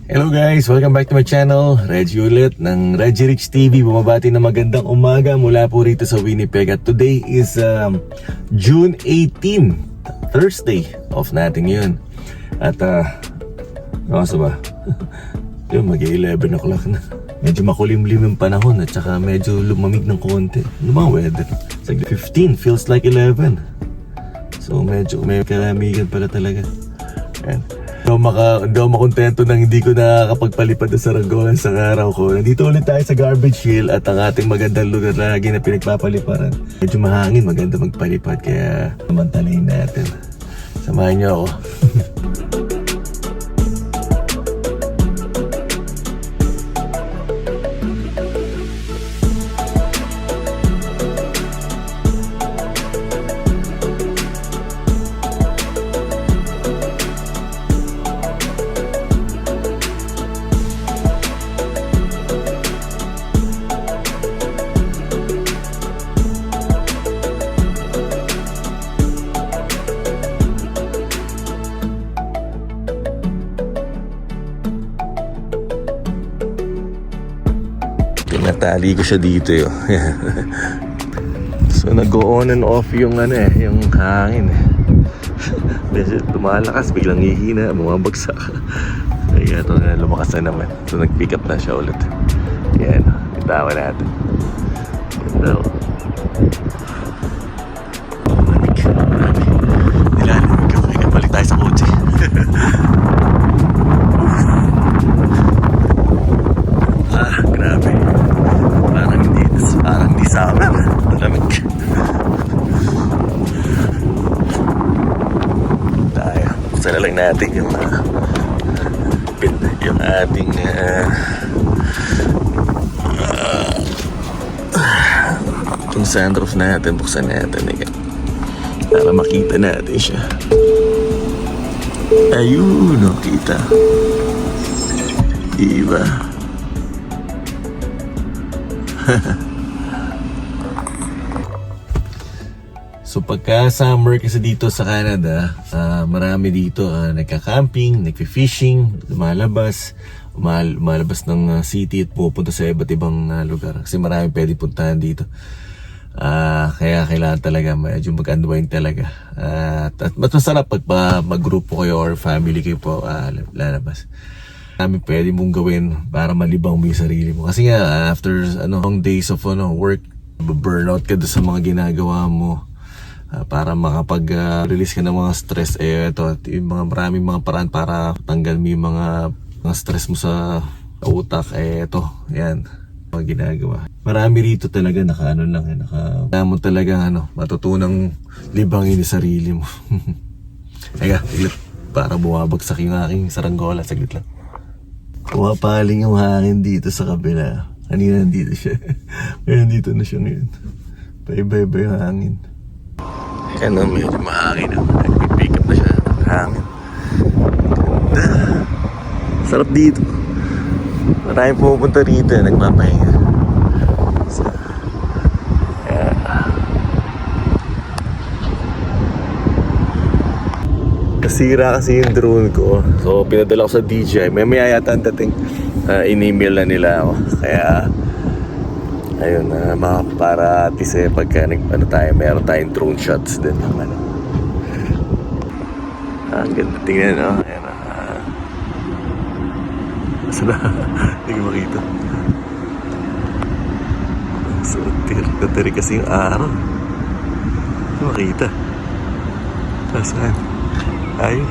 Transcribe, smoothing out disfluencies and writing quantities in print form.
Hello guys! Welcome back to my channel. Reggie ulit ng Reggie Rich TV. Bumabati na magandang umaga mula po rito sa Winnipeg. At today is June 18, Thursday. Off natin yun. At nakasa ba? Yun, mag-11 o'clock na. Medyo makulimlim yung panahon at saka medyo lumamig ng konti. Ano mga weather? It's like 15, feels like 11. So medyo may karamigan pala talaga. Ayan. Hindi ako makontento nang hindi ko nakakapagpalipad sa Saranggola sa araw ko. Nandito ulit tayo sa Garbage Hill at ang ating magandang lugar lagi na pinagpapaliparan. Medyo mahangin, maganda magpalipad kaya samantalahin natin. Samahan niyo ako. Natali ko siya dito yun. So nag-go on and off yung yung hangin. Kasi tumalakas, biglang hihina, bumabagsak. Kaya ito na lumakas na naman. So nag-pick up na siya ulit. Yan, bitawa natin. Ganda o. Manik. Nilalamig ako. Kaya balik tayo sa kotse. Grabe. Parang di summer. Malamig. Tayo. Buksan na lang natin yung ating yung sunroof natin. Buksan natin. Para makita natin siya. Ayun. Kita. Diba? So pagka summer kasi dito sa Canada, marami dito nagka-camping, nagfi-fishing, lumalabas ng city at pupunta sa iba't ibang lugar kasi marami pwede puntahan dito. Kaya kailangan talaga medyo mag-unwind talaga. At masarap pag mag-grupo kayo or family kayo po lalabas. Marami pwede mong gawin para malibang mo yung sarili mo. Kasi nga, after long days of work, burnout ka doon sa mga ginagawa mo. Para makapag-release ka ng mga stress. Ito, yung maraming mga paraan para tanggal mo yung mga stress mo sa utak. Ito, yan, mga ginagawa. Marami rito talaga kailangan mo talaga matutunang libangin yung sarili mo. Teka, para bumabagsak yung aking saranggola. Saglit lang. Pumapaling yung hangin dito sa kabila. Kanina nandito siya. Ngayon dito na siya ngayon. Paiba-iba yung hangin. Medyo mahangin. Nag-pick up na siya ng hangin. Ganda. Sarap dito. Maraming pupunta rito. Nagpapahinga. Nasira kasi yung drone ko. So pinadala ko sa DJI. May yata ang dating in-email na nila ako. Kaya ayun, para at least pagka meron tayong drone shots din. Ang ganda tingnan, no? Ayan, asa na? Hindi ko makita. So tiri kasi yung araw. Hindi ko makita. Saan? Ayun.